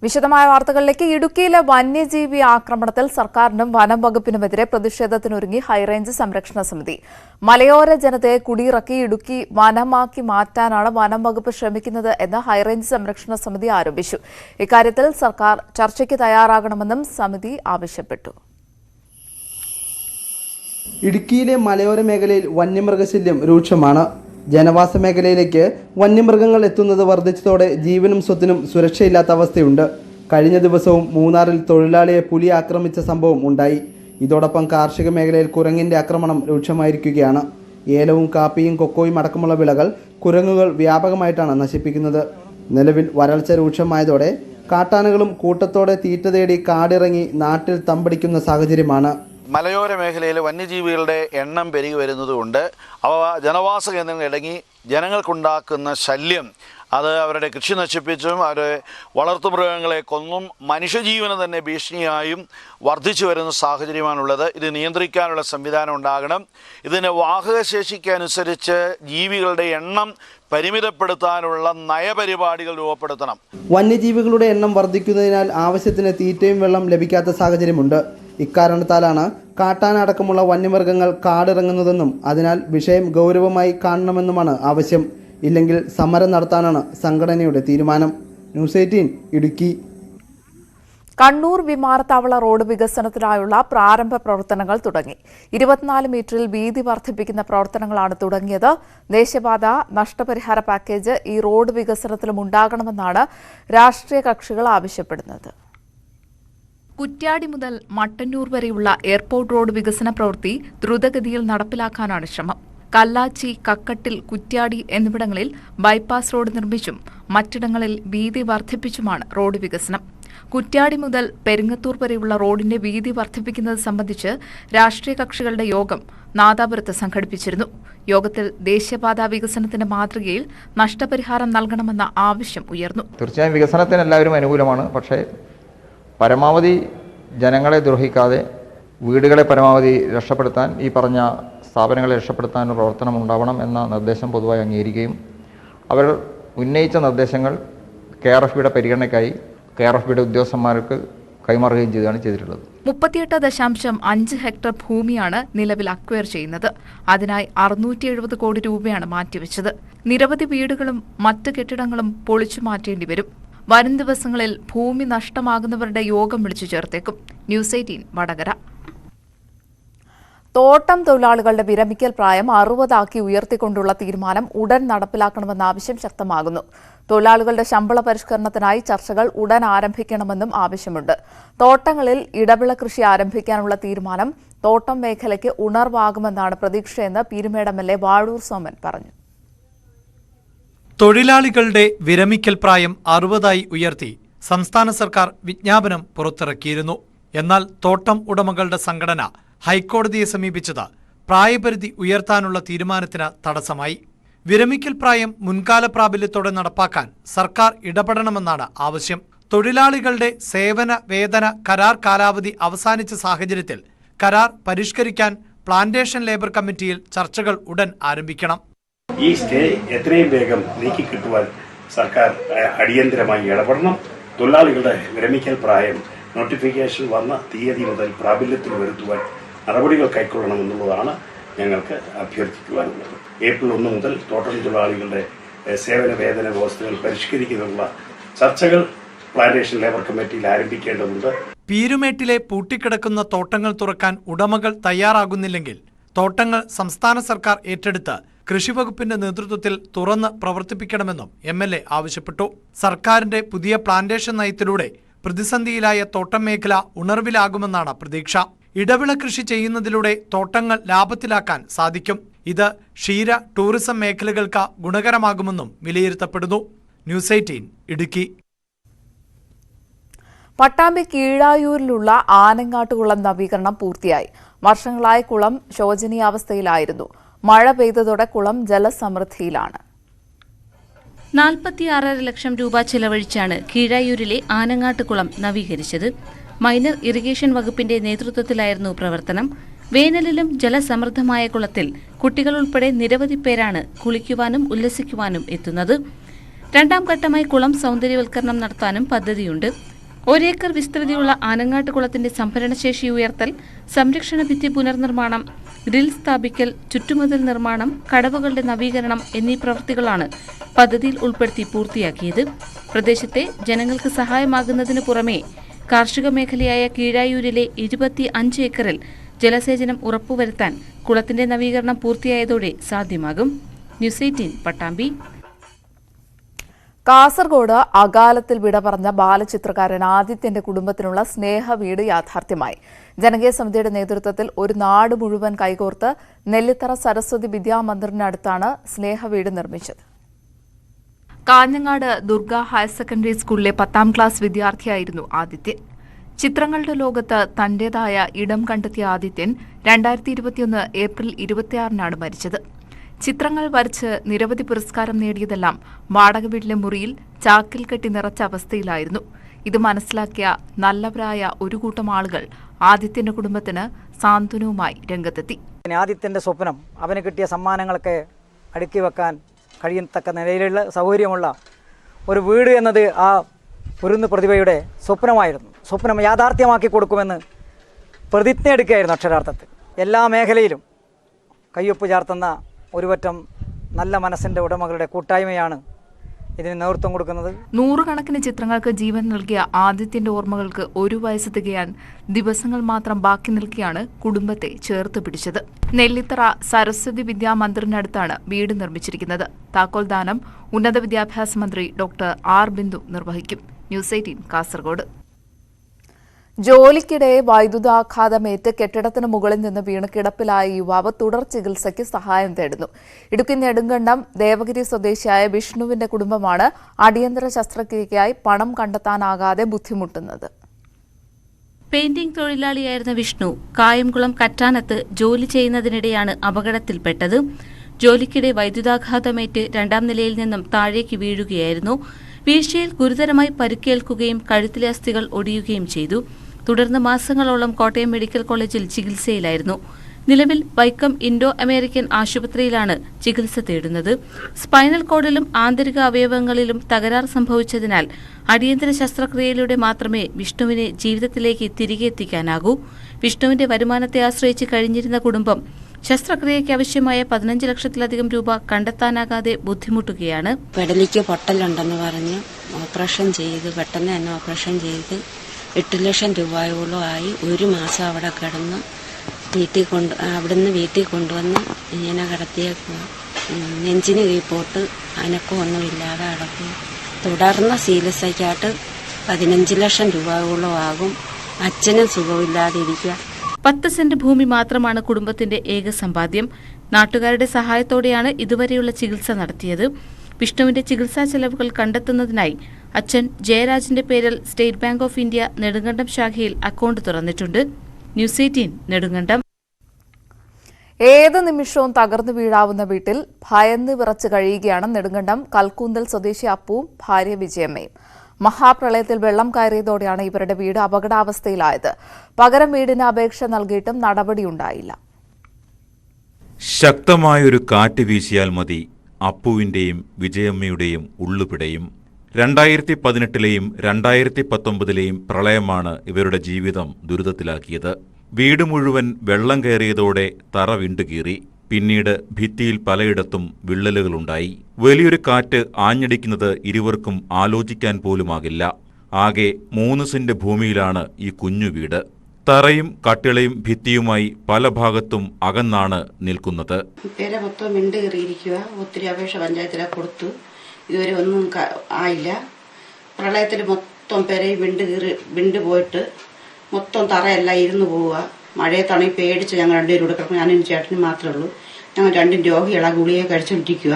വിശദമായ വാർത്തകളിലേക്ക്. ഇടുക്കിയിലെ വന്യജീവി ആക്രമണത്തിൽ സർക്കാരിനും വനം വകുപ്പിനുമെതിരെ പ്രതിഷേധത്തിനൊരുങ്ങി ഹൈറേഞ്ച് സംരക്ഷണ സമിതി. മലയോര ജനതയെ കുടിയിറക്കി ഇടുക്കി വനമാക്കി മാറ്റാനാണ് വനം വകുപ്പ് ശ്രമിക്കുന്നത് എന്ന് ഹൈറേഞ്ച് സംരക്ഷണ സമിതി ആരോപിച്ചു. ഇക്കാര്യത്തിൽ സർക്കാർ ചർച്ചയ്ക്ക് തയ്യാറാകണമെന്നും സമിതി ആവശ്യപ്പെട്ടു. ഇടുക്കിയിലെ മലയോര മേഖലയിൽ വന്യമൃഗശല്യം രൂക്ഷമാണ്. ജനവാസ മേഖലയിലേക്ക് വന്യമൃഗങ്ങൾ എത്തുന്നത് വർദ്ധിച്ചതോടെ ജീവനും സ്വത്തിനും സുരക്ഷയില്ലാത്ത അവസ്ഥയുണ്ട്. കഴിഞ്ഞ ദിവസവും മൂന്നാറിൽ തൊഴിലാളിയെ പുലി ആക്രമിച്ച സംഭവം ഉണ്ടായി. ഇതോടൊപ്പം കാർഷിക മേഖലയിൽ കുരങ്ങിൻ്റെ ആക്രമണം രൂക്ഷമായിരിക്കുകയാണ്. ഏലവും കാപ്പിയും കൊക്കോയും അടക്കമുള്ള വിളകൾ കുരങ്ങുകൾ വ്യാപകമായിട്ടാണ് നശിപ്പിക്കുന്നത്. നിലവിൽ വരൾച്ച രൂക്ഷമായതോടെ കാട്ടാനകളും കൂട്ടത്തോടെ തീറ്റ തേടി കാടിറങ്ങി നാട്ടിൽ തമ്പടിക്കുന്ന സാഹചര്യമാണ്. മലയോര മേഖലയിൽ വന്യജീവികളുടെ എണ്ണം പെരുകി വരുന്നതുകൊണ്ട് അവ ജനവാസ കേന്ദ്രങ്ങൾ ഇടങ്ങി ജനങ്ങൾക്കുണ്ടാക്കുന്ന ശല്യം അത് അവരുടെ കൃഷി നശിപ്പിച്ചും അവരുടെ വളർത്തുമൃഗങ്ങളെ കൊന്നും മനുഷ്യജീവന് തന്നെ ഭീഷണിയായും വർദ്ധിച്ചു വരുന്ന സാഹചര്യമാണുള്ളത്. ഇത് നിയന്ത്രിക്കാനുള്ള സംവിധാനം ഉണ്ടാകണം. ഇതിന് വാഹകശേഷിക്കനുസരിച്ച് ജീവികളുടെ എണ്ണം പരിമിതപ്പെടുത്താനുള്ള നയപരിപാടികൾ രൂപപ്പെടുത്തണം. വന്യജീവികളുടെ എണ്ണം വർദ്ധിക്കുന്നതിനാൽ ആവശ്യത്തിന് തീറ്റയും വെള്ളം ലഭിക്കാത്ത സാഹചര്യമുണ്ട്. ഇക്കാരണത്താലാണ് കാട്ടാന അടക്കമുള്ള വന്യമൃഗങ്ങൾ കാടിറങ്ങുന്നതെന്നും അതിനാൽ വിഷയം ഗൗരവമായി കാണണമെന്നുമാണ് ആവശ്യം. ഇല്ലെങ്കിൽ സമരം നടത്താനാണ് സംഘടനയുടെ തീരുമാനം. ന്യൂസ് 18 ഇടുക്കി. കണ്ണൂർ വിമാനത്താവള റോഡ് വികസനത്തിനായുള്ള പ്രാരംഭ പ്രവർത്തനങ്ങൾ തുടങ്ങി. 24 മീറ്ററിൽ വീതി വർദ്ധിപ്പിക്കുന്ന പ്രവർത്തനങ്ങളാണ് തുടങ്ങിയത്. ദേശീയപാത നഷ്ടപരിഹാര പാക്കേജ് ഈ റോഡ് വികസനത്തിലും ഉണ്ടാകണമെന്നാണ് രാഷ്ട്രീയ കക്ഷികൾ ആവശ്യപ്പെടുന്നത്. കുറ്റ്യാടി മുതൽ മട്ടന്നൂർ വരെയുള്ള എയർപോർട്ട് റോഡ് വികസന പ്രവൃത്തി ദ്രുതഗതിയിൽ നടപ്പിലാക്കാനാണ് ശ്രമം. കല്ലാച്ചി, കക്കട്ടിൽ, കുറ്റ്യാടി എന്നിവിടങ്ങളിൽ ബൈപ്പാസ് റോഡ് നിർമ്മിച്ചും മറ്റിടങ്ങളിൽ വീതി വർദ്ധിപ്പിച്ചുമാണ് റോഡ് വികസനം. കുറ്റ്യാടി മുതൽ പെരിങ്ങത്തൂർ വരെയുള്ള റോഡിന്റെ വീതി വർദ്ധിപ്പിക്കുന്നത് സംബന്ധിച്ച് രാഷ്ട്രീയ കക്ഷികളുടെ യോഗം നാദാപുരത്ത് സംഘടിപ്പിച്ചിരുന്നു. യോഗത്തിൽ ദേശീയപാത വികസനത്തിന്റെ മാതൃകയിൽ നഷ്ടപരിഹാരം നൽകണമെന്ന ആവശ്യം ഉയർന്നു. തീർച്ചയായും വികസനത്തിന് എല്ലാവരും അനുകൂലമാണ്. പക്ഷേ പരമാവധി ജനങ്ങളെ ദ്രോഹിക്കാതെ വീടുകളെ പരമാവധി രക്ഷപ്പെടുത്താൻ, ഈ പറഞ്ഞ സ്ഥാപനങ്ങളെ രക്ഷപ്പെടുത്താൻ പ്രവർത്തനം ഉണ്ടാവണം എന്ന നിർദ്ദേശം പൊതുവായി അംഗീകരിക്കുകയും അവർ ഉന്നയിച്ച നിർദ്ദേശങ്ങൾ KRFBയുടെ പരിഗണനയ്ക്കായി KRFBയുടെ ഉദ്യോഗസ്ഥന്മാർക്ക് കൈമാറുകയും ചെയ്തിട്ടുള്ളത്. 38.5 ഹെക്ടർ ഭൂമിയാണ് നിലവിൽ അക്വയർ ചെയ്യുന്നത്. അതിനായി 670 കോടി രൂപയാണ് മാറ്റിവെച്ചത്. നിരവധി വീടുകളും മറ്റ് കെട്ടിടങ്ങളും പൊളിച്ചു മാറ്റേണ്ടി വരും. വരും ദിവസങ്ങളിൽ ഭൂമി നഷ്ടമാകുന്നവരുടെ യോഗം വിളിച്ചു ചേർത്തേക്കും. ന്യൂസ് 18 വടകര. തോട്ടം തൊഴിലാളികളുടെ വിരമിക്കൽ പ്രായം 60 ഉയർത്തിക്കൊണ്ടുള്ള തീരുമാനം ഉടൻ നടപ്പിലാക്കണമെന്ന ആവശ്യം ശക്തമാകുന്നു. തൊഴിലാളികളുടെ ശമ്പള പരിഷ്കരണത്തിനായി ചർച്ചകൾ ഉടൻ ആരംഭിക്കണമെന്നും ആവശ്യമുണ്ട്. തോട്ടങ്ങളിൽ ഇടവിള കൃഷി ആരംഭിക്കാനുള്ള തീരുമാനം തോട്ടം മേഖലയ്ക്ക് ഉണർവാകുമെന്നാണ് പ്രതീക്ഷയെന്ന് പീരുമേട് MLA വാഴൂർ സോമൻ പറഞ്ഞു. തൊഴിലാളികളുടെ വിരമിക്കൽ പ്രായം 60 ഉയർത്തി സംസ്ഥാന സർക്കാർ വിജ്ഞാപനം പുറത്തിറക്കിയിരുന്നു. എന്നാൽ തോട്ടം ഉടമകളുടെ സംഘടന ഹൈക്കോടതിയെ സമീപിച്ചത് പ്രായപരിധി ഉയർത്താനുള്ള തീരുമാനത്തിന് തടസ്സമായി. വിരമിക്കൽ പ്രായം മുൻകാല പ്രാബല്യത്തോടെ നടപ്പാക്കാൻ സർക്കാർ ഇടപെടണമെന്നാണ് ആവശ്യം. തൊഴിലാളികളുടെ സേവന വേതന കരാർ കാലാവധി അവസാനിച്ച സാഹചര്യത്തിൽ കരാർ പരിഷ്കരിക്കാൻ പ്ലാന്റേഷൻ ലേബർ കമ്മിറ്റിയിൽ ചർച്ചകൾ ഉടൻ ആരംഭിക്കണം. ഈ സ്റ്റേ എത്രയും വേഗം നീക്കിക്കിട്ടുവാൻ സർക്കാർ അടിയന്തരമായി ഇടപെടണം. തൊഴിലാളികളുടെ വിരമിക്കൽ പ്രായം നോട്ടിഫിക്കേഷൻ വന്ന തീയതി മുതൽ പ്രാബല്യത്തിൽ വരുത്തുവാൻ നടപടികൾ കൈക്കൊള്ളണമെന്നുള്ളതാണ് ഞങ്ങൾക്ക് അഭ്യർത്ഥിക്കുവാനുള്ളത്. ഏപ്രിൽ 1 മുതൽ തോട്ടം തൊഴിലാളികളുടെ സേവന വേതന വ്യവസ്ഥകൾ പരിഷ്കരിക്കുന്നതിനുള്ള ചർച്ചകൾ പ്ലാന്റേഷൻ ലേബർ കമ്മിറ്റിയിൽ ആരംഭിക്കേണ്ടതുണ്ട്. പീരുമേട്ടിലെ പൂട്ടിക്കിടക്കുന്ന തോട്ടങ്ങൾ തുറക്കാൻ ഉടമകൾ തയ്യാറാകുന്നില്ലെങ്കിൽ തോട്ടങ്ങൾ സംസ്ഥാന സർക്കാർ ഏറ്റെടുത്ത് കൃഷിവകുപ്പിന്റെ നേതൃത്വത്തിൽ തുറന്ന് പ്രവർത്തിപ്പിക്കണമെന്നും MLA ആവശ്യപ്പെട്ടു. സർക്കാരിന്റെ പുതിയ പ്ലാന്റേഷൻ നയത്തിലൂടെ പ്രതിസന്ധിയിലായ തോട്ടം മേഖല ഉണർവിലാകുമെന്നാണ് പ്രതീക്ഷ. ഇടവിള കൃഷി ചെയ്യുന്നതിലൂടെ തോട്ടങ്ങൾ ലാഭത്തിലാക്കാൻ സാധിക്കും. ഇത് ക്ഷീര, ടൂറിസം മേഖലകൾക്ക് ഗുണകരമാകുമെന്നും വിലയിരുത്തപ്പെടുന്നു. ന്യൂസ് 18 ഇടുക്കി. പട്ടാമ്പി കീഴായൂരിലുള്ള ആനങ്ങാട്ടുകുളം നവീകരണം പൂർത്തിയായി. വർഷങ്ങളായി കുളം ശോചനീയാവസ്ഥയിലായിരുന്നു. മഴ പെയ്തതോടെ കുളം ജലസമൃദ്ധിയിലാണ്. 46.5 ലക്ഷം രൂപ ചെലവഴിച്ചാണ് കീഴായൂരിലെ ആനങ്ങാട്ടുകുളം നവീകരിച്ചത്. മൈനർ ഇറിഗേഷൻ വകുപ്പിന്റെ നേതൃത്വത്തിലായിരുന്നു പ്രവർത്തനം. വേനലിലും ജലസമൃദ്ധമായ കുളത്തിൽ കുട്ടികൾ ഉൾപ്പെടെ നിരവധി പേരാണ് കുളിക്കുവാനും ഉല്ലസിക്കുവാനും എത്തുന്നത്. രണ്ടാം ഘട്ടമായി കുളം സൗന്ദര്യവൽക്കരണം നടത്താനും പദ്ധതിയുണ്ട്. ഒരേക്കർ വിസ്തൃതിയുള്ള ആനങ്ങാട്ടുകുളത്തിന്റെ സംഭരണശേഷി ഉയർത്തൽ, സംരക്ഷണ ഭിത്തി പുനർനിർമ്മാണം, ഗ്രിൽ സ്ഥാപിക്കൽ, ചുറ്റുമതിൽ നിർമ്മാണം, കടവുകളുടെ നവീകരണം എന്നീ പ്രവൃത്തികളാണ് പദ്ധതിയിൽ ഉൾപ്പെടുത്തി പൂർത്തിയാക്കിയത്. പ്രദേശത്തെ ജനങ്ങൾക്ക് സഹായമാകുന്നതിനു പുറമെ കാർഷിക മേഖലയായ കീഴായൂരിലെ 25 ഏക്കറിൽ ജലസേചനം ഉറപ്പുവരുത്താൻ കുളത്തിന്റെ നവീകരണം പൂർത്തിയായതോടെ സാധ്യമാകും. ന്യൂസ് 18 പട്ടാമ്പി. കാസർഗോഡ് അകാലത്തിൽ വിട പറഞ്ഞ ബാലചിത്രകാരൻ ആദിത്യന്റെ കുടുംബത്തിനുള്ള സ്നേഹ വീട് യാഥാർത്ഥ്യമായി. ജനകീയ സമിതിയുടെ നേതൃത്വത്തിൽ ഒരു നാട് മുഴുവൻ കൈകോർത്ത് നെല്ലിത്തറ സരസ്വതി വിദ്യാമന്ദിറിനടുത്താണ് സ്നേഹ വീട് നിർമ്മിച്ചത്. കാഞ്ഞങ്ങാട് ദുർഗ ഹയർ സെക്കൻഡറി സ്കൂളിലെ 10ാം ക്ലാസ് വിദ്യാർത്ഥിയായിരുന്നു ആദിത്യൻ. ചിത്രങ്ങളുടെ ലോകത്ത് തന്റേതായ ഇടം കണ്ടെത്തിയ ആദിത്യൻ 2021 ഏപ്രിൽ 26-നാണ് മരിച്ചത്. ചിത്രങ്ങൾ വരച്ച് നിരവധി പുരസ്കാരം നേടിയതെല്ലാം വാടക വീട്ടിലെ മുറിയിൽ ചാക്കിൽ കെട്ടി നിറച്ച അവസ്ഥയിലായിരുന്നു. ഇത് മനസ്സിലാക്കിയ നല്ലവരായ ഒരു കൂട്ടം ആളുകൾ ആദിത്യന്റെ കുടുംബത്തിന് സാന്ത്വനവുമായി രംഗത്തെത്തി. ആദിത്യന്റെ സ്വപ്നം, അവന് കിട്ടിയ സമ്മാനങ്ങളൊക്കെ അടുക്കി വെക്കാൻ കഴിയത്തക്ക നിലയിലുള്ള സൗകര്യമുള്ള ഒരു വീട് എന്നത് ആ കുരുന്ന് പ്രതിഭയുടെ സ്വപ്നമായിരുന്നു. സ്വപ്നം യാഥാർത്ഥ്യമാക്കി കൊടുക്കുമെന്ന് പ്രതിജ്ഞ എടുക്കുകയായിരുന്നു. അക്ഷരാർത്ഥത്തിൽ എല്ലാ മേഖലയിലും കയ്യൊപ്പ് ചാർത്തുന്ന ഒരുപറ്റം നല്ല മനസ്സിൻ്റെ ഉടമകളുടെ കൂട്ടായ്മയാണ് ഇതിന് നേതൃത്വം കൊടുക്കുന്നത്. നൂറുകണക്കിന് ചിത്രങ്ങൾക്ക് ജീവൻ നൽകിയ ആദിത്യന്റെ ഓർമ്മകൾക്ക് 1 വയസ്സ് തികയാൻ ദിവസങ്ങൾ മാത്രം ബാക്കി നിൽക്കെയാണ് കുടുംബത്തെ ചേർത്ത് പിടിച്ചത്. നെല്ലിത്തറ സരസ്വതി വിദ്യാമന്ദിറിനടുത്താണ് വീട് നിർമ്മിച്ചിരിക്കുന്നത്. താക്കോൽദാനം ഉന്നത വിദ്യാഭ്യാസ മന്ത്രി ഡോക്ടർ ആർ ബിന്ദു നിർവഹിക്കും. ന്യൂസ് 18 കാസർഗോഡ്. ജോലിക്കിടെ വൈദ്യുതാഘാതമേറ്റ് കെട്ടിടത്തിന് മുകളിൽ നിന്ന് വീണ് കിടപ്പിലായ യുവാവ് തുടർ ചികിത്സയ്ക്ക് സഹായം തേടുന്നു. ഇടുക്കി നെടുങ്കണ്ടം ദേവഗിരി സ്വദേശിയായ വിഷ്ണുവിന്റെ കുടുംബമാണ് അടിയന്തര ശസ്ത്രക്രിയയ്ക്കായി പണം കണ്ടെത്താനാകാതെ ബുദ്ധിമുട്ടുന്നത്. പെയിന്റിംഗ് തൊഴിലാളിയായിരുന്ന വിഷ്ണു കായംകുളം കറ്റാനത്ത് ജോലി ചെയ്യുന്നതിനിടെയാണ് അപകടത്തിൽപ്പെട്ടത്. ജോലിക്കിടെ വൈദ്യുതാഘാതമേറ്റ് 2ാം നിലയിൽ നിന്നും താഴേക്ക് വീഴുകയായിരുന്നു. വീഴ്ചയിൽ ഗുരുതരമായി പരിക്കേൽക്കുകയും കഴുത്തിലെ അസ്ഥികൾ ഒടിയുകയും ചെയ്തു. തുടർന്ന് മാസങ്ങളോളം കോട്ടയം മെഡിക്കൽ കോളേജിൽ ചികിത്സയിലായിരുന്നു. നിലവിൽ വൈക്കം ഇൻഡോ അമേരിക്കൻ ആശുപത്രിയിലാണ് ചികിത്സ തേടുന്നത്. സ്പൈനൽ കോഡിലും ആന്തരിക അവയവങ്ങളിലും തകരാർ സംഭവിച്ചതിനാൽ അടിയന്തര ശസ്ത്രക്രിയയിലൂടെ മാത്രമേ വിഷ്ണുവിനെ ജീവിതത്തിലേക്ക് തിരികെ എത്തിക്കാനാകൂ. വിഷ്ണുവിന്റെ വരുമാനത്തെ ആശ്രയിച്ച് കഴിഞ്ഞിരുന്ന കുടുംബം ശസ്ത്രക്രിയയ്ക്ക് ആവശ്യമായ 15 ലക്ഷത്തിലധികം രൂപ കണ്ടെത്താനാകാതെ ബുദ്ധിമുട്ടുകയാണ്. പെടലിക്ക് പൊട്ടലുണ്ടെന്ന് പറഞ്ഞ് ഓപ്പറേഷൻ ചെയ്ത് പെട്ടെന്ന് തന്നെ ഓപ്പറേഷൻ ചെയ്ത് 8 ലക്ഷം രൂപയോളം ആയി. 1 മാസം അവിടെ കിടന്ന് അവിടുന്ന് വീട്ടിൽ കൊണ്ടുവന്ന് ഇങ്ങനെ കിടത്തിയേക്കുക. നെഞ്ചിന് കീഴ്പോട്ട് അനക്കമൊന്നുമില്ലാതെ കിടക്കും. തുടർന്ന് ചികിത്സയ്ക്കായിട്ട് 15 ലക്ഷം രൂപയോളം ആകും. അച്ഛനും സുഖമില്ലാതെ ഇരിക്കുക. 10 സെന്റ് ഭൂമി മാത്രമാണ് കുടുംബത്തിന്റെ ഏക സമ്പാദ്യം. നാട്ടുകാരുടെ സഹായത്തോടെയാണ് ഇതുവരെയുള്ള ചികിത്സ നടത്തിയത്. വിഷ്ണുവിന്റെ ചികിത്സാ ചെലവുകൾ കണ്ടെത്തുന്നതിനായി അച്ഛൻ ജയരാജിന്റെ പേരിൽ state bank of India Nedumkandam ശാഖയിൽ അക്കൗണ്ട് തുറന്നിട്ടുണ്ട്. ന്യൂസ് 18 നെടുങ്കണ്ടം. ഏത് നിമിഷവും തകർന്നു വീഴാവുന്ന വീട്ടിൽ ഭയന്ന് വിറച്ച് കഴിയുകയാണ് നെടുങ്കണ്ടം കൽക്കൂന്തൽ സ്വദേശി അപ്പുവും ഭാര്യ വിജയമ്മയും. മഹാപ്രളയത്തിൽ വെള്ളം കയറിയതോടെയാണ് ഇവരുടെ വീട് അപകടാവസ്ഥയിലായത്. പകരം വീടിന് അപേക്ഷ നൽകിയിട്ടും നടപടിയുണ്ടായില്ല. ശക്തമായൊരു കാറ്റ് വീശിയാൽ മതി അപ്പുവിന്റെയും വിജയമ്മയുടെയും ഉള്ളുപിടയും. 2018-ലെയും 2019-ലെയും പ്രളയമാണ് ഇവരുടെ ജീവിതം ദുരിതത്തിലാക്കിയത്. വീട് മുഴുവൻ വെള്ളം കയറിയതോടെ തറ വിണ്ടുകീറി. പിന്നീട് ഭിത്തിയിൽ പലയിടത്തും വിള്ളലുകളുണ്ടായി. വലിയൊരു കാറ്റ് ആഞ്ഞടിക്കുന്നത് ഇരുവർക്കും ആലോചിക്കാൻ പോലുമാകില്ല. ആകെ 3 സെന്റ് ഭൂമിയിലാണ് ഈ കുഞ്ഞു വീട്. തറയും കട്ടിളയും ഭിത്തിയുമായി പല ഭാഗത്തും അകന്നാണ് നിൽക്കുന്നത്. പേരെ മൊത്തം വിണ്ട് കയറിയിരിക്കുക. ഒത്തിരി അപേക്ഷ പഞ്ചായത്തിലെ കൊടുത്തു. ഇതുവരെ ഒന്നും ആയില്ല. പ്രളയത്തിൽ മൊത്തം പേരെ വിണ്ട് പോയിട്ട് മൊത്തം തറയെല്ലാം ഇരുന്ന് പോവുക. മഴയത്താണെങ്കിൽ പേടിച്ച് ഞങ്ങൾ 2 പേരും കിടക്കും. ഞാനും ചേട്ടനും മാത്രമേ ഉള്ളൂ. ഞങ്ങൾ 2 രോഗികളാ ഗുളിയെ കഴിച്ചുകൊണ്ടിരിക്കുക.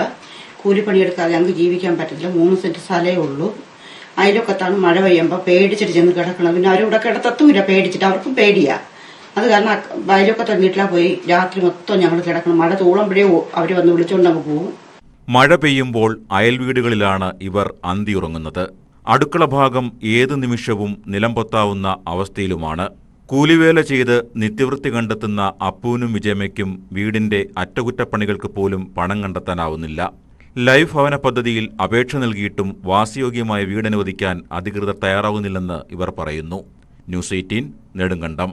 കൂലിപ്പണിയെടുക്കാതെ ഞങ്ങൾക്ക് ജീവിക്കാൻ പറ്റത്തില്ല. 3 സെന്റ് സ്ഥലമേ ഉള്ളൂ. അതിലൊക്കത്താണ് മഴ പെയ്യുമ്പോൾ പേടിച്ചിട്ട് ചെന്ന് കിടക്കണം. പിന്നെ അവരിവിടെ കിടത്തത്തുമില്ല, പേടിച്ചിട്ട് അവർക്കും പേടിയാ. അത് കാരണം വയലൊക്കത്തെ വീട്ടിലാ പോയി രാത്രി മൊത്തം ഞങ്ങൾ കിടക്കണം. മഴ തൂളുമ്പോഴേ അവർ വന്ന് വിളിച്ചുകൊണ്ട് അങ്ങ് പോകും. മഴ പെയ്യുമ്പോൾ അയൽവീടുകളിലാണ് ഇവർ അന്തിയുറങ്ങുന്നത്. അടുക്കള ഭാഗം ഏതു നിമിഷവും നിലംപൊത്താവുന്ന അവസ്ഥയിലുമാണ്. കൂലിവേല ചെയ്ത് നിത്യവൃത്തി കണ്ടെത്തുന്ന അപ്പുവിനും വിജയമ്മയ്ക്കും വീടിന്റെ അറ്റകുറ്റപ്പണികൾക്ക് പോലും പണം കണ്ടെത്താനാവുന്നില്ല. ലൈഫ് ഭവന പദ്ധതിയിൽ അപേക്ഷ നൽകിയിട്ടും വാസയോഗ്യമായ വീട് അനുവദിക്കാൻ അധികൃതർ തയ്യാറാകുന്നില്ലെന്ന് ഇവർ പറയുന്നു. ന്യൂസ് 18 നെടുങ്കണ്ടം.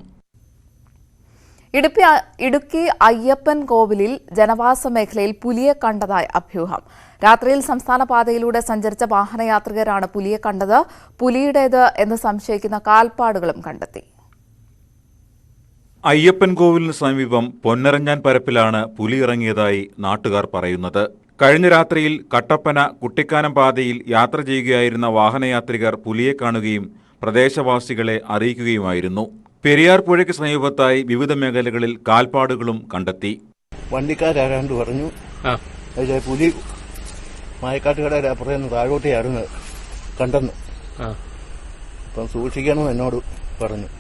ഇടുക്കി അയ്യപ്പൻ കോവിലിൽ ജനവാസ മേഖലയിൽ പുലിയെ കണ്ടതായി അഭ്യൂഹം. രാത്രിയിൽ സംസ്ഥാന പാതയിലൂടെ സഞ്ചരിച്ച വാഹനയാത്രികരാണ് പുലിയെ കണ്ടത്. പുലിയുടേത് എന്ന് സംശയിക്കുന്ന കാൽപ്പാടുകളും കണ്ടെത്തി. അയ്യപ്പൻ കോവിലിന് സമീപം പൊന്നരഞ്ഞാൻ പരപ്പിലാണ് പുലി ഇറങ്ങിയതായി നാട്ടുകാർ പറയുന്നത്. കഴിഞ്ഞ രാത്രിയിൽ കട്ടപ്പന കുട്ടിക്കാനം പാതയിൽ യാത്ര ചെയ്യുകയായിരുന്ന വാഹനയാത്രികർ പുലിയെ കാണുകയും പ്രദേശവാസികളെ അറിയിക്കുകയുമായിരുന്നു. പെരിയാർ പുഴയ്ക്ക് സമീപത്തായി വിവിധ മേഖലകളിൽ കാൽപ്പാടുകളും കണ്ടെത്തി. വണ്ടിക്കാരാണ്ട് പറഞ്ഞു അതിലെ പുലി മായക്കാട്ടുകടയുടെ അപ്പുറത്ത് താഴോട്ടെയായിരുന്നു കണ്ടെന്ന്. അപ്പം സൂക്ഷിക്കണം എന്നോട് പറഞ്ഞു.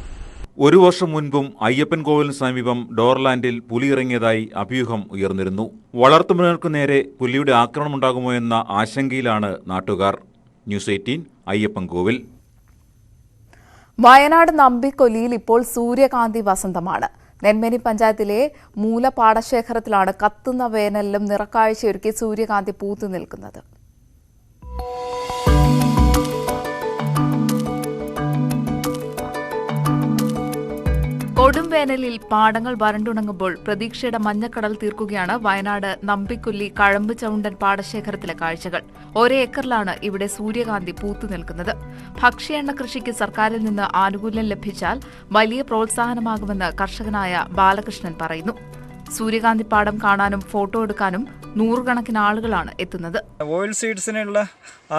ഒരു വർഷം മുൻപും അയ്യപ്പൻ കോവിലിന് സമീപം ഡോർലാൻഡിൽ പുലി ഇറങ്ങിയതായി അഭ്യൂഹം ഉയർന്നിരുന്നു. വളർത്തുമൃഗങ്ങൾക്ക് നേരെ പുലിയുടെ ആക്രമണമുണ്ടാകുമോ എന്ന ആശങ്കയിലാണ് നാട്ടുകാർ. ന്യൂസ് 18 അയ്യപ്പൻ കോവിൽ. വയനാട് നമ്പിക്കൊല്ലിയിൽ ഇപ്പോൾ സൂര്യകാന്തി വസന്തമാണ്. നെന്മേനി പഞ്ചായത്തിലെ മൂലപാടശേഖരത്തിലാണ് കത്തുന്ന വേനലിലും നിറക്കാഴ്ചയൊരുക്കി സൂര്യകാന്തി പൂത്തു നിൽക്കുന്നത്. കൊടും വേനലിൽ പാടങ്ങൾ വരണ്ടുണങ്ങുമ്പോൾ പ്രതീക്ഷയുടെ മഞ്ഞക്കടൽ തീർക്കുകയാണ് വയനാട് നമ്പിക്കൊല്ലി കഴമ്പ് ചൗണ്ടൻ പാടശേഖരത്തിലെ കാഴ്ചകൾ. ഒരേ ഏക്കറിലാണ് ഇവിടെ സൂര്യകാന്തി പൂത്തു നിൽക്കുന്നത്. ഭക്ഷ്യ എണ്ണ കൃഷിക്ക് സർക്കാരിൽ നിന്ന് ആനുകൂല്യം ലഭിച്ചാൽ വലിയ പ്രോത്സാഹനമാകുമെന്ന് കർഷകനായ ബാലകൃഷ്ണൻ പറയുന്നു. സൂര്യകാന്തി പാടം കാണാനും ഫോട്ടോ എടുക്കാനും നൂറുകണക്കിന് ആളുകളാണ് എത്തുന്നത്. ഓയിൽ സീഡ്സിനുള്ള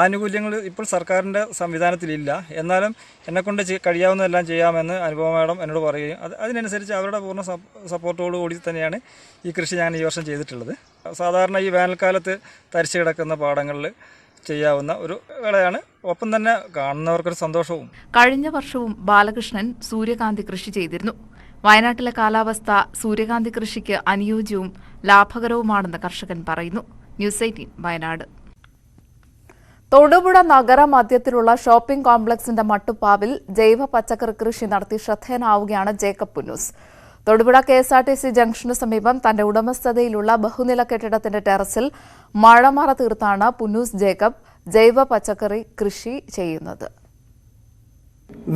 ആനുകൂല്യങ്ങൾ ഇപ്പോൾ സർക്കാരിൻ്റെ സംവിധാനത്തിലില്ല. എന്നാലും എന്നെക്കൊണ്ട് കഴിയാവുന്നതെല്ലാം ചെയ്യാമെന്ന് അനുപമ മാഡം എന്നോട് പറയുകയും അതിനനുസരിച്ച് അവരുടെ പൂർണ്ണ സപ്പോർട്ടോടുകൂടി തന്നെയാണ് ഈ കൃഷി ഞാൻ ഈ വർഷം ചെയ്തിട്ടുള്ളത്. സാധാരണ ഈ വേനൽക്കാലത്ത് തരിച്ചു കിടക്കുന്ന പാടങ്ങളിൽ ചെയ്യാവുന്ന ഒരു വിളയാണ്. ഒപ്പം തന്നെ കാണുന്നവർക്കൊരു സന്തോഷവും. കഴിഞ്ഞ വർഷവും ബാലകൃഷ്ണൻ സൂര്യകാന്തി കൃഷി ചെയ്തിരുന്നു. വയനാട്ടിലെ കാലാവസ്ഥ സൂര്യകാന്തി കൃഷിക്ക് അനുയോജ്യവും ലാഭകരവുമാണെന്ന് കർഷകൻ പറയുന്നു. ന്യൂസ് 18 വയനാട്. തൊടുപുഴ നഗര മധ്യത്തിലുള്ള ഷോപ്പിംഗ് കോംപ്ലക്സിന്റെ മട്ടുപ്പാവിൽ ജൈവ പച്ചക്കറി കൃഷി നടത്തി ശ്രദ്ധേയനാവുകയാണ് ജേക്കബ് പുന്നൂസ്. തൊടുപുഴ KSRTC ജംഗ്ഷന് സമീപം തന്റെ ഉടമസ്ഥതയിലുള്ള ബഹുനില കെട്ടിടത്തിന്റെ ടെറസിൽ മഴമറ തീർത്താണ് പുന്നൂസ് ജേക്കബ് ജൈവ പച്ചക്കറി കൃഷി ചെയ്യുന്നത്.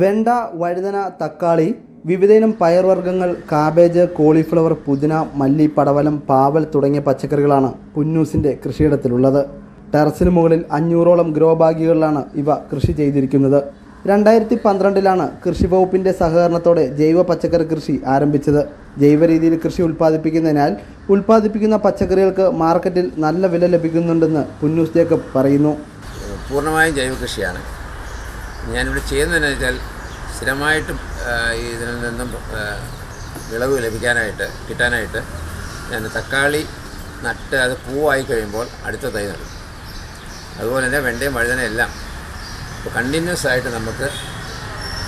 വെണ്ട, വഴുതന, തക്കാളി, വിവിധയിനം പയർവർഗ്ഗങ്ങൾ, കാബേജ്, കോളിഫ്ലവർ, പുതിന, മല്ലി, പടവലം, പാവൽ തുടങ്ങിയ പച്ചക്കറികളാണ് പുന്നൂസിൻ്റെ കൃഷിയിടത്തിലുള്ളത്. ടെറസിന് മുകളിൽ 500ഓളം ഗ്രോ ബാഗുകളിലാണ് ഇവ കൃഷി ചെയ്തിരിക്കുന്നത്. 2012 കൃഷിവകുപ്പിൻ്റെ സഹകരണത്തോടെ ജൈവ പച്ചക്കറി കൃഷി ആരംഭിച്ചത്. ജൈവ രീതിയിൽ കൃഷി ഉൽപ്പാദിപ്പിക്കുന്നതിനാൽ ഉൽപ്പാദിപ്പിക്കുന്ന പച്ചക്കറികൾക്ക് മാർക്കറ്റിൽ നല്ല വില ലഭിക്കുന്നുണ്ടെന്ന് പുന്നൂസ് ജേക്കബ് പറയുന്നു. പൂർണ്ണമായും ജൈവ കൃഷിയാണ് ഞാനിവിടെ ചെയ്യുന്നതെന്ന് വെച്ചാൽ സ്ഥിരമായിട്ടും ഇതിൽ നിന്നും വിളവ് കിട്ടാനായിട്ട് ഞാൻ തക്കാളി നട്ട് അത് പൂവായി കഴിയുമ്പോൾ അടുത്ത തൈ നടും. അതുപോലെ തന്നെ വെണ്ടയും വഴുതനയും എല്ലാം കണ്ടിന്യൂസ് ആയിട്ട് നമുക്ക്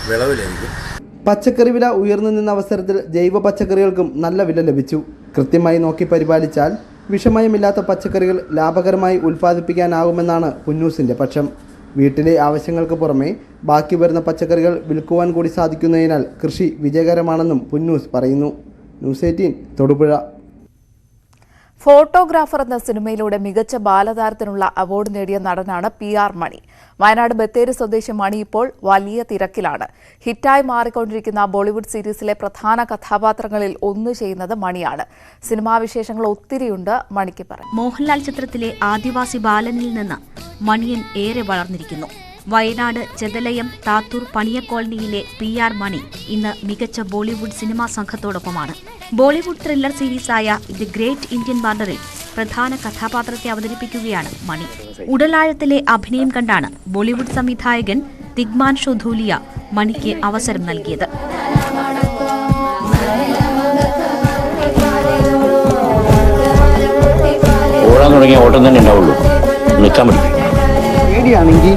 വിളവ് ലഭിക്കും. പച്ചക്കറി വില ഉയർന്നു നിന്ന അവസരത്തിൽ ജൈവ പച്ചക്കറികൾക്കും നല്ല വില ലഭിച്ചു. കൃത്യമായി നോക്കി പരിപാലിച്ചാൽ വിഷമയമില്ലാത്ത പച്ചക്കറികൾ ലാഭകരമായി ഉൽപ്പാദിപ്പിക്കാനാകുമെന്നാണ് പുന്നൂസിൻ്റെ പക്ഷം. വീട്ടിലെ ആവശ്യങ്ങൾക്ക് പുറമെ ബാക്കി വരുന്ന പച്ചക്കറികൾ വിൽക്കുവാൻ കൂടി സാധിക്കുന്നതിനാൽ കൃഷി വിജയകരമാണെന്നും പുന്നൂസ് പറയുന്നു. ന്യൂസ് 18 തൊടുപുഴ. ഫോട്ടോഗ്രാഫർ എന്ന സിനിമയിലൂടെ മികച്ച ബാലതാരത്തിനുള്ള അവാർഡ് നേടിയ നടനാണ് PR മണി. വയനാട് ബത്തേരി സ്വദേശി മണി ഇപ്പോൾ വലിയ തിരക്കിലാണ്. ഹിറ്റായി മാറിക്കൊണ്ടിരിക്കുന്ന ബോളിവുഡ് സീരീസിലെ പ്രധാന കഥാപാത്രങ്ങളിൽ ഒന്ന് ചെയ്യുന്നത് മണിയാണ്. സിനിമാ വിശേഷങ്ങൾ ഒത്തിരിയുണ്ട് മണിക്ക് പറയാം. മോഹൻലാൽ ചിത്രത്തിലെ ആദിവാസി ബാലനിൽ നിന്ന് മണിയൻ ഏറെ വളർന്നിരിക്കുന്നു. വയനാട് ചെതലയം താത്തൂർ പണിയ കോളനിയിലെ PR മണി ഇന്ന് മികച്ച ബോളിവുഡ് സിനിമാ സംഘത്തോടൊപ്പമാണ്. ബോളിവുഡ് ത്രില്ലർ സീരീസായ ദി ഗ്രേറ്റ് ഇന്ത്യൻ വാണ്ടറിൽ പ്രധാന കഥാപാത്രത്തെ അവതരിപ്പിക്കുകയാണ് മണി. ഉടലാഴത്തിലെ അഭിനയം കണ്ടാണ് ബോളിവുഡ് സംവിധായകൻ ദിഗ്മാൻഷു ധൂലിയ മണിക്ക് അവസരം നൽകിയത്. ഓടാൻ തുടങ്ങിയ ഓട്ടം തന്നെ ഉണ്ടാവുള്ളൂ, നിൽക്കാൻ പറ്റും. പേടിയാണെങ്കിൽ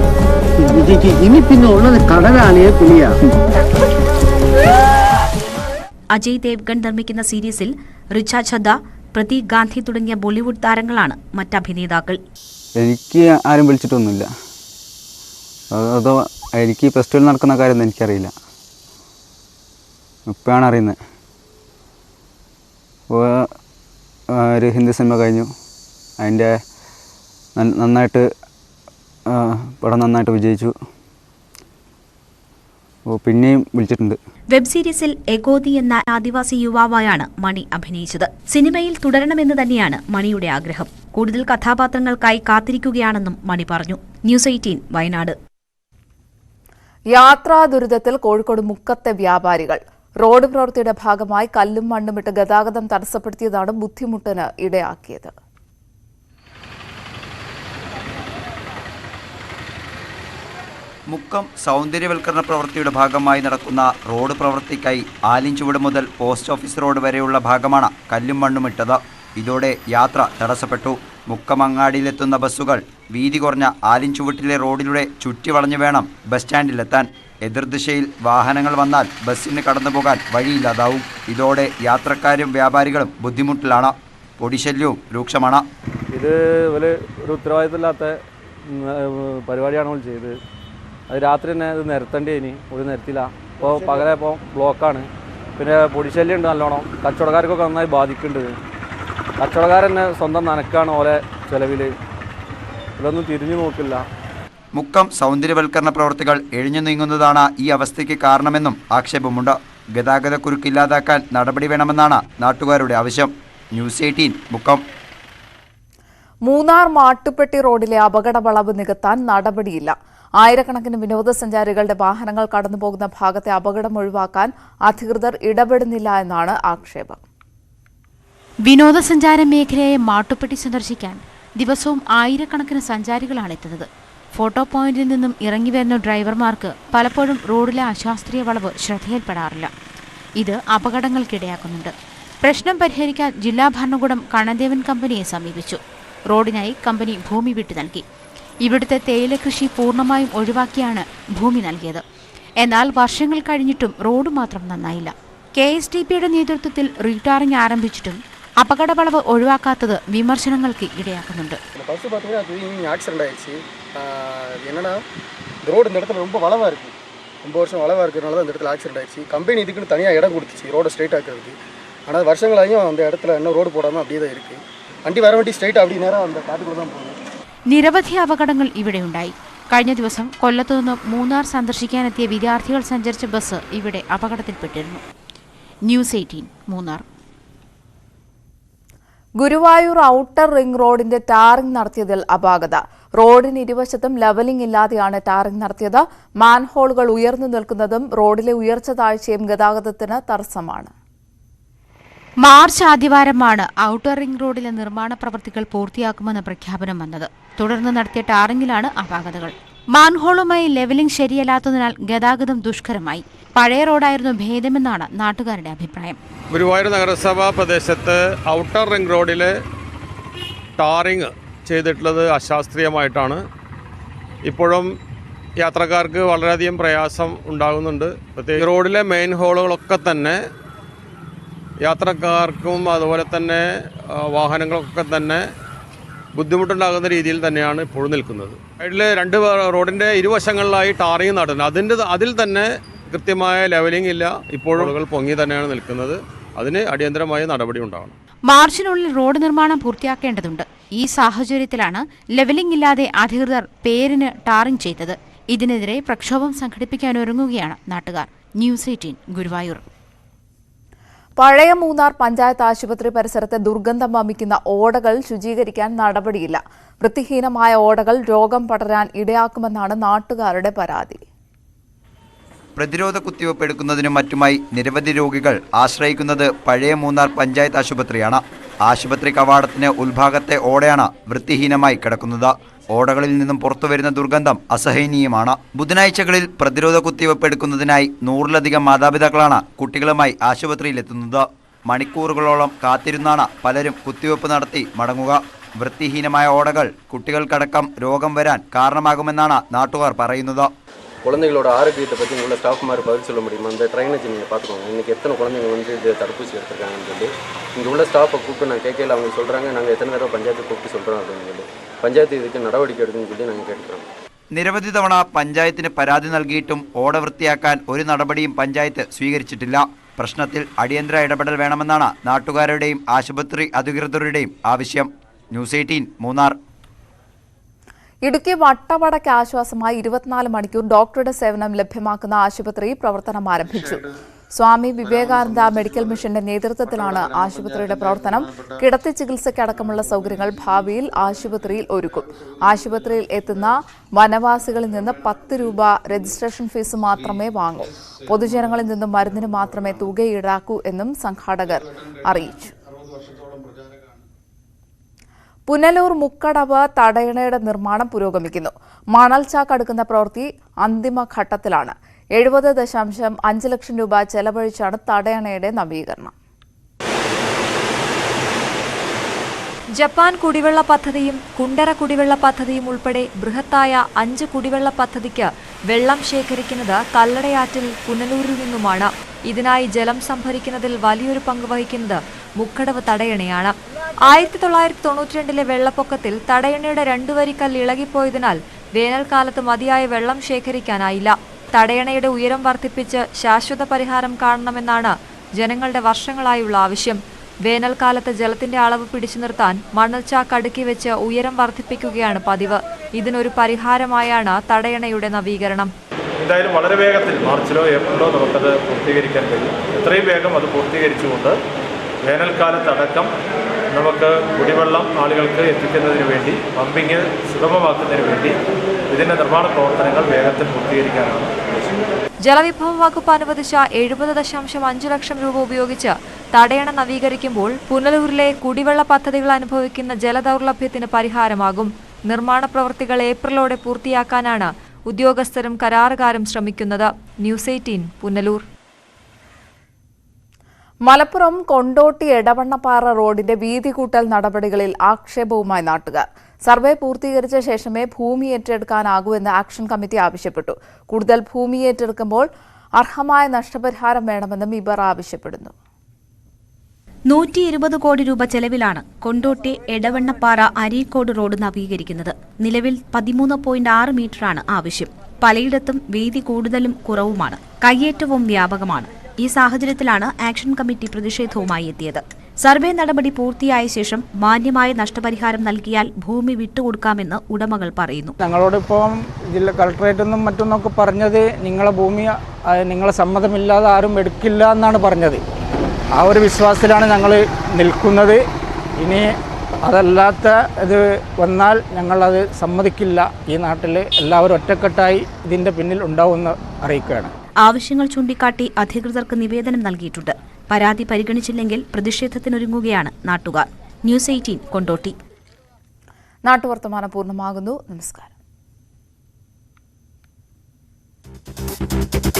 ഇനി പിന്നെ ഉള്ളത് കടലാളിയെ പുലിയാ. അജയ് ദേവ്ഗൺ നിർമ്മിക്കുന്ന സീരീസിൽ റിച്ച ഛദ്ദ, പ്രതീക് ഗാന്ധി തുടങ്ങിയ ബോളിവുഡ് താരങ്ങളാണ് മറ്റഭിനേതാക്കൾ. എനിക്ക് ആരും വിളിച്ചിട്ടൊന്നുമില്ല. അതോ എനിക്ക് ഫെസ്റ്റിവൽ നടക്കുന്ന കാര്യമൊന്നും എനിക്കറിയില്ല. ഇപ്പോഴാണ് അറിയുന്നത്. ഒരു ഹിന്ദി സിനിമ കഴിഞ്ഞു, അതിൻ്റെ നന്നായിട്ട് പടം നന്നായിട്ട് വിജയിച്ചു. പിന്നെയും വിളിച്ചിട്ടുണ്ട്. വെബ് സീരീസിൽ എഗോദി എന്ന ആദിവാസി യുവാവായാണ് മണി അഭിനയിച്ചത്. സിനിമയിൽ തുടരണമെന്ന് തന്നെയാണ് മണിയുടെ ആഗ്രഹം. കൂടുതൽ കഥാപാത്രങ്ങൾക്കായി കാത്തിരിക്കുകയാണെന്നും മണി പറഞ്ഞു. ന്യൂസ് 18 വയനാട്. യാത്രാ ദുരിതത്തിൽ കോഴിക്കോട് മുക്കത്തെ വ്യാപാരികൾ. റോഡ് പ്രവൃത്തിയുടെ ഭാഗമായി കല്ലും മണ്ണുമിട്ട് ഗതാഗതം തടസ്സപ്പെടുത്തിയതാണ് ബുദ്ധിമുട്ടിന് ഇടയാക്കിയത്. മുക്കം സൗന്ദര്യവൽക്കരണ പ്രവൃത്തിയുടെ ഭാഗമായി നടക്കുന്ന റോഡ് പ്രവൃത്തിക്കായി ആലിൻചുവട് മുതൽ പോസ്റ്റ് ഓഫീസ് റോഡ് വരെയുള്ള ഭാഗമാണ് കല്ലും മണ്ണുമിട്ടത്. ഇതോടെ യാത്ര തടസ്സപ്പെട്ടു. മുക്കം അങ്ങാടിയിലെത്തുന്ന ബസ്സുകൾ വീതി കുറഞ്ഞ ആലിൻചുവട്ടിലെ റോഡിലൂടെ ചുറ്റി വളഞ്ഞു വേണം ബസ് സ്റ്റാൻഡിലെത്താൻ. എതിർദിശയിൽ വാഹനങ്ങൾ വന്നാൽ ബസ്സിന് കടന്നുപോകാൻ വഴിയില്ലാതാവും. ഇതോടെ യാത്രക്കാരും വ്യാപാരികളും ബുദ്ധിമുട്ടിലാണ്. പൊടിശല്യവും രൂക്ഷമാണ്. ഇത് ഒരു ഉത്തരവാദിത്തമില്ലാത്ത പരിപാടിയാണ് ചെയ്തത്. അത് രാത്രി തന്നെ ഇത് നിരത്തേണ്ടി ഇനി ഒരു നിരത്തില്ല. ഇപ്പോൾ പകരപ്പോൾ ബ്ലോക്കാണ്. പിന്നെ പൊടിശല്യം ഉണ്ട് നല്ലോണം. കച്ചവടക്കാർക്കൊക്കെ നന്നായി ബാധിക്കുന്നുണ്ട്. കച്ചവടക്കാരെന്നെ സ്വന്തം നനക്കാണ് ഓരോ ചിലവിൽ. ഇതൊന്നും തിരിഞ്ഞു നോക്കില്ല. മുക്കം സൗന്ദര്യവൽക്കരണ പ്രവർത്തികൾ എഴിഞ്ഞു നീങ്ങുന്നതാണ് ഈ അവസ്ഥയ്ക്ക് കാരണമെന്നും ആക്ഷേപമുണ്ട്. ഗതാഗതക്കുരുക്ക് ഇല്ലാതാക്കാൻ നടപടി വേണമെന്നാണ് നാട്ടുകാരുടെ ആവശ്യം. ന്യൂസ് 18 മുക്കം. മൂന്നാർ മാട്ടുപ്പെട്ടി റോഡിലെ അപകട വളവ് നികത്താൻ നടപടിയില്ല. ആയിരക്കണക്കിന് വിനോദസഞ്ചാരികളുടെ വാഹനങ്ങൾ കടന്നുപോകുന്ന ഭാഗത്തെ അപകടം ഒഴിവാക്കാൻ അധികൃതർ ഇടപെടുന്നില്ല എന്നാണ് ആക്ഷേപം. വിനോദസഞ്ചാര മേഖലയായ മാട്ടുപ്പെട്ടി സന്ദർശിക്കാൻ ദിവസവും ആയിരക്കണക്കിന് സഞ്ചാരികളാണ് എത്തുന്നത്. ഫോട്ടോ പോയിന്റിൽ നിന്നും ഇറങ്ങി വരുന്ന ഡ്രൈവർമാർക്ക് പലപ്പോഴും റോഡിലെ അശാസ്ത്രീയ വളവ് ശ്രദ്ധയിൽപ്പെടാറില്ല. ഇത് അപകടങ്ങൾക്കിടയാക്കുന്നുണ്ട്. പ്രശ്നം പരിഹരിക്കാൻ ജില്ലാ ഭരണകൂടം കണ്ണദേവൻ കമ്പനിയെ സമീപിച്ചു. റോഡിനായി കമ്പനി ഭൂമി വിട്ടു നൽകി. ഇവിടുത്തെ തേയില കൃഷി പൂർണ്ണമായും ഒഴിവാക്കിയാണ് ഭൂമി നൽകിയത്. എന്നാൽ വർഷങ്ങൾ കഴിഞ്ഞിട്ടും റോഡ് മാത്രം നന്നായില്ല. KSTPയുടെ നേതൃത്വത്തിൽ റീടാറിംഗ് ആരംഭിച്ചിട്ടും അപകട വളവ് ഒഴിവാക്കാത്തത് വിമർശനങ്ങൾക്ക് ഇടയാക്കുന്നുണ്ട്. பஸ்ஸு பார்த்தீங்கன்னா திடீர்னு ஆக்சிடென்ட் ஆயிடுச்சு. என்னன்னா இந்த ரோடு இந்த இடத்துல ரொம்ப வளவாக இருக்குது. ரொம்ப வருஷம் வளவாக இருக்கிறதுனால தான் இந்த இடத்துல ஆக்சிடென்ட் ஆயிடுச்சு. கம்பெனி இதுக்குன்னு தனியாக இடம் கொடுத்துச்சு ரோடை ஸ்ட்ரைட் ஆக்கிறதுக்கு. ஆனால் வருஷங்களாயும் அந்த இடத்துல இன்னும் ரோடு போடாமல் அப்படியே தான் இருக்குது. வண்டி வர வண்டி ஸ்ட்ரைட் அப்படி நேரம் அந்த காட்டுக்குள்ளே தான் போகுது. നിരവധി അപകടങ്ങൾ ഇവിടെയുണ്ടായി. കഴിഞ്ഞ ദിവസം കൊല്ലത്തുനിന്ന് മൂന്നാർ സന്ദർശിക്കാനെത്തിയ വിദ്യാർത്ഥികൾ സഞ്ചരിച്ച ബസ് ഇവിടെ അപകടത്തിൽപ്പെട്ടിരുന്നു. News 18 Munnar. Guruvayur outer ring റോഡിന്റെ ടാറിംഗ് നടത്തിയതിൽ അപാകത. റോഡിന് ഇരുവശത്തും ലെവലിംഗ് ഇല്ലാതെയാണ് ടാറിംഗ് നടത്തിയത്. മാൻഹോളുകൾ ഉയർന്നു നിൽക്കുന്നതും റോഡിലെ ഉയർച്ച താഴ്ചയും ഗതാഗതത്തിന് തടസ്സമാണ്. മാർച്ച് ആദ്യവാരമാണ് ഔട്ടർ റിംഗ് റോഡിലെ നിർമ്മാണ പ്രവൃത്തികൾ പൂർത്തിയാക്കുമെന്ന പ്രഖ്യാപനം വന്നത്. തുടർന്ന് നടത്തിയ ടാറിംഗിലാണ് അപാകതകൾ. മാൻഹോളുമായി ലെവലിംഗ് ശരിയല്ലാത്തതിനാൽ ഗതാഗതം ദുഷ്കരമായി. പഴയ റോഡായിരുന്നു ഭേദമെന്നാണ് നാട്ടുകാരുടെ അഭിപ്രായം. ഗുരുവായൂർ നഗരസഭാ പ്രദേശത്ത് ഔട്ടർ റിംഗ് റോഡിൽ ടാറിംഗ് ചെയ്തിട്ടുള്ളത് അശാസ്ത്രീയമായിട്ടാണ്. ഇപ്പോഴും യാത്രക്കാർക്ക് വളരെയധികം പ്രയാസം ഉണ്ടാകുന്നുണ്ട്. പ്രത്യേകിച്ച് റോഡിലെ മെയിൻ ഹോളുകളൊക്കെ തന്നെ യാത്രക്കാർക്കും അതുപോലെ തന്നെ വാഹനങ്ങൾക്കൊക്കെ തന്നെ ബുദ്ധിമുട്ടുണ്ടാകുന്ന രീതിയിൽ തന്നെയാണ് ഇപ്പോഴും നിൽക്കുന്നത്. സൈഡിൽ റോഡിൻ്റെ ഇരുവശങ്ങളിലായി ടാറിംഗ് നടത്തുന്നത്. അതിൽ തന്നെ കൃത്യമായ ലെവലിംഗ് ഇല്ല. ഇപ്പോഴും പൊങ്ങി തന്നെയാണ് നിൽക്കുന്നത്. അതിന് അടിയന്തരമായ നടപടി ഉണ്ടാവണം. മാർച്ചിനുള്ളിൽ റോഡ് നിർമ്മാണം പൂർത്തിയാക്കേണ്ടതുണ്ട്. ഈ സാഹചര്യത്തിലാണ് ലെവലിംഗ് ഇല്ലാതെ അധികൃതർ പേരിന് ടാറിംഗ് ചെയ്തത്. ഇതിനെതിരെ പ്രക്ഷോഭം സംഘടിപ്പിക്കാനൊരുങ്ങുകയാണ് നാട്ടുകാർ. ന്യൂസ് 18 ഗുരുവായൂർ. പഴയ മൂന്നാർ പഞ്ചായത്ത് ആശുപത്രി പരിസരത്തെ ദുർഗന്ധം വമിക്കുന്ന ഓടകൾ ശുചീകരിക്കാൻ നടപടിയില്ല. വൃത്തിഹീനമായ ഓടകൾ രോഗം പടരാൻ ഇടയാക്കുമെന്നാണ് നാട്ടുകാരുടെ പരാതി. പ്രതിരോധ കുത്തിവയ്പ് എടുക്കുന്നതിനും മറ്റുമായി നിരവധി രോഗികൾ ആശ്രയിക്കുന്നത് പഴയ മൂന്നാർ പഞ്ചായത്ത് ആശുപത്രിയാണ്. ആശുപത്രി കവാടത്തിന് ഉൾഭാഗത്തെ ഓടയാണ് വൃത്തിഹീനമായി കിടക്കുന്നത്. ഓടകളിൽ നിന്നും പുറത്തുവരുന്ന ദുർഗന്ധം അസഹനീയമാണ്. ബുധനാഴ്ചകളിൽ പ്രതിരോധ കുത്തിവയ്പ് എടുക്കുന്നതിനായി 100-ലധികം മാതാപിതാക്കളാണ് കുട്ടികളുമായി ആശുപത്രിയിലെത്തുന്നത്. മണിക്കൂറുകളോളം കാത്തിരുന്നാണ് പലരും കുത്തിവയ്പ് നടത്തി മടങ്ങുക. വൃത്തിഹീനമായ ഓടകൾ കുട്ടികൾക്കടക്കം രോഗം വരാൻ കാരണമാകുമെന്നാണ് നാട്ടുകാർ പറയുന്നത്. குழந்தைகளோட ஆரோக்கியத்தை பற்றி உள்ள ஸ்டாஃப் மாதிரி பதில் சொல்ல முடியுமா? அந்த ட்ரைனேஜ் நீங்கள் பார்த்துக்கோங்க. இன்றைக்கி எத்தனை குழந்தைங்க வந்து இது தடுப்பூசி எடுத்துருக்காங்கன்னு சொல்லி இங்கே உள்ள ஸ்டாஃபை கூப்பிட்டு நான் கேட்கல. அவங்க சொல்கிறாங்க நாங்கள் எத்தனை தடவை பஞ்சாயத்து கூப்பிட்டு சொல்கிறோம் அப்படின்னு சொல்லி പഞ്ചായത്ത് ഇതിക്ക് നടപടിക്ക് എടുക്കുന്നു ചൊല്ലി ഞങ്ങൾ കേട്ടിട്ടുണ്ട്. നിരവധി തവണ പഞ്ചായത്തിന് പരാതി നൽകിയിട്ടും ഓട വൃത്തിയാക്കാൻ ഒരു നടപടിയും പഞ്ചായത്ത് സ്വീകരിച്ചിട്ടില്ല. പ്രശ്നത്തിൽ അടിയന്തര ഇടപെടൽ വേണമെന്നാണ് നാട്ടുകാരുടെയും ആശുപത്രി അധികൃതരുടെയും ആവശ്യം. ന്യൂസ് 18 മൂന്നാർ. ഇടുക്കി വട്ടവടയ്ക്ക് ആശ്വാസമായി 24 മണിക്കൂർ ഡോക്ടറുടെ സേവനം ലഭ്യമാക്കുന്ന ആശുപത്രി പ്രവർത്തനം ആരംഭിച്ചു. സ്വാമി വിവേകാനന്ദ മെഡിക്കൽ മിഷന്റെ നേതൃത്വത്തിലാണ് ആശുപത്രിയുടെ പ്രവർത്തനം. കിടത്തി ചികിത്സയ്ക്കടക്കമുള്ള സൗകര്യങ്ങൾ ഭാവിയിൽ ആശുപത്രിയിൽ ഒരുക്കും. ആശുപത്രിയിൽ എത്തുന്ന വനവാസികളിൽ നിന്ന് 10 രൂപ രജിസ്ട്രേഷൻ ഫീസ് മാത്രമേ വാങ്ങൂ. പൊതുജനങ്ങളിൽ നിന്നും മരുന്നിന് മാത്രമേ തുക ഈടാക്കൂ എന്നും സംഘാടകർ അറിയിച്ചു. പുനലൂർ മുക്കടവ് തടയണയുടെ നിർമ്മാണം പുരോഗമിക്കുന്നു. മണൽ ചാക്ക് അടുക്കുന്ന പ്രവൃത്തി അന്തിമഘട്ടത്തിലാണ്. 70.5 ലക്ഷം രൂപ ചെലവഴിച്ചാണ് തടയണയുടെ നവീകരണം. ജപ്പാൻ കുടിവെള്ള പദ്ധതിയും കുണ്ടറ കുടിവെള്ള പദ്ധതിയും ഉൾപ്പെടെ ബൃഹത്തായ 5 കുടിവെള്ള പദ്ധതിക്ക് വെള്ളം ശേഖരിക്കുന്നത് കല്ലടയാറ്റിൽ പുനലൂരിൽ നിന്നുമാണ്. ഇതിനായി ജലം സംഭരിക്കുന്നതിൽ വലിയൊരു പങ്ക് വഹിക്കുന്നത് മുക്കടവ് തടയണയാണ്. 1992 വെള്ളപ്പൊക്കത്തിൽ തടയണയുടെ 2 വരിക്കല്ല് ഇളകിപ്പോയതിനാൽ വേനൽക്കാലത്ത് മതിയായ വെള്ളം ശേഖരിക്കാനായില്ല. തടയണയുടെ ഉയരം വർദ്ധിപ്പിച്ച് ശാശ്വത പരിഹാരം കാണണമെന്നാണ് ജനങ്ങളുടെ വർഷങ്ങളായുള്ള ആവശ്യം. വേനൽക്കാലത്ത് ജലത്തിന്റെ അളവ് പിടിച്ചു നിർത്താൻ മണൽച്ചാക്ക് അടുക്കി വെച്ച് ഉയരം വർദ്ധിപ്പിക്കുകയാണ് പതിവ്. ഇതിനൊരു പരിഹാരമായാണ് തടയണയുടെ നവീകരണം. എന്തായാലും വളരെ വേഗത്തിൽ മാർച്ചിലോ ഏപ്രിലോ നമുക്കത് പൂർത്തീകരിക്കാൻ കഴിയും. എത്രയും വേഗം അത് പൂർത്തീകരിച്ചുകൊണ്ട് വേനൽക്കാലത്തടക്കം നമുക്ക് കുടിവെള്ളം ആളുകൾക്ക് എത്തിക്കുന്നതിന് വേണ്ടി പമ്പിങ് സുഗമമാക്കുന്നതിന് വേണ്ടി ഇതിന്റെ നിർമ്മാണ പ്രവർത്തനങ്ങൾ വേഗത്തിൽ പൂർത്തീകരിക്കാനാണ് ഉദ്ദേശിക്കുന്നത്. ജലവിഭവ വകുപ്പ് അനുവദിച്ച 70.5 ലക്ഷം രൂപ ഉപയോഗിച്ച് തടയണ നവീകരിക്കുമ്പോൾ പുനലൂരിലെ കുടിവെള്ള പദ്ധതികൾ അനുഭവിക്കുന്ന ജലദൗർലഭ്യത്തിന് പരിഹാരമാകും. നിർമ്മാണ പ്രവൃത്തികൾ ഏപ്രിലോടെ പൂർത്തിയാക്കാനാണ് ഉദ്യോഗസ്ഥരും കരാറുകാരും ശ്രമിക്കുന്നത്. ന്യൂസ് 18 പുനലൂർ. മലപ്പുറം കൊണ്ടോട്ടി എടവണ്ണപ്പാറ റോഡിന്റെ വീതി കൂട്ടൽ നടപടികളിൽ ആക്ഷേപവുമായി നാട്ടുകാർ. സർവേ പൂർത്തീകരിച്ച ശേഷമേ ഭൂമി ഏറ്റെടുക്കാനാകൂ എന്ന് ആക്ഷൻ കമ്മിറ്റി ആവശ്യപ്പെട്ടു. കൂടുതൽ ഭൂമി ഏറ്റെടുക്കുമ്പോൾ അർഹമായ നഷ്ടപരിഹാരം വേണമെന്നും ഇവർ ആവശ്യപ്പെടുന്നു. 120 കോടി രൂപ ചെലവിലാണ് കൊണ്ടോട്ടി എടവണ്ണപ്പാറ അരീക്കോട് റോഡ് നവീകരിക്കുന്നത്. നിലവിൽ 13.6 മീറ്ററാണ് ആവശ്യം. പലയിടത്തും വീതി കൂടുതലും കുറവുമാണ്. കയ്യേറ്റവും വ്യാപകമാണ്. ഈ സാഹചര്യത്തിലാണ് ആക്ഷൻ കമ്മിറ്റി പ്രതിഷേധവുമായി എത്തിയത്. സർവേ നടപടി പൂർത്തിയായ ശേഷം മാന്യമായ നഷ്ടപരിഹാരം നൽകിയാൽ ഭൂമി വിട്ടുകൊടുക്കാമെന്ന് ഉടമകൾ പറയുന്നു. ഞങ്ങളോടിപ്പം ജില്ലാ കളക്ടറേറ്റിൽ നിന്നും മറ്റൊന്നൊക്കെ പറഞ്ഞത് നിങ്ങളെ ഭൂമി നിങ്ങളെ സമ്മതമില്ലാതെ ആരും എടുക്കില്ല എന്നാണ് പറഞ്ഞത്. ആ ഒരു വിശ്വാസത്തിലാണ് ഞങ്ങൾ നിൽക്കുന്നത്. ഇനി അതല്ലാത്ത ഇത് വന്നാൽ ഞങ്ങളത് സമ്മതിക്കില്ല. ഈ നാട്ടിൽ എല്ലാവരും ഒറ്റക്കെട്ടായി ഇതിൻ്റെ പിന്നിൽ ഉണ്ടാവുമെന്ന് അറിയിക്കുകയാണ്. ആവശ്യങ്ങൾ ചൂണ്ടിക്കാട്ടി അധികൃതർക്ക് നിവേദനം നൽകിയിട്ടുണ്ട്. പരാതി പരിഗണിച്ചില്ലെങ്കിൽ പ്രതിഷേധത്തിനൊരുങ്ങുകയാണ് നാട്ടുകാർ. ന്യൂസ് 18 കൊണ്ടോട്ടി. നാട്ടുവർത്തമാനം പൂർണ്ണമാകുന്നു. നമസ്കാരം.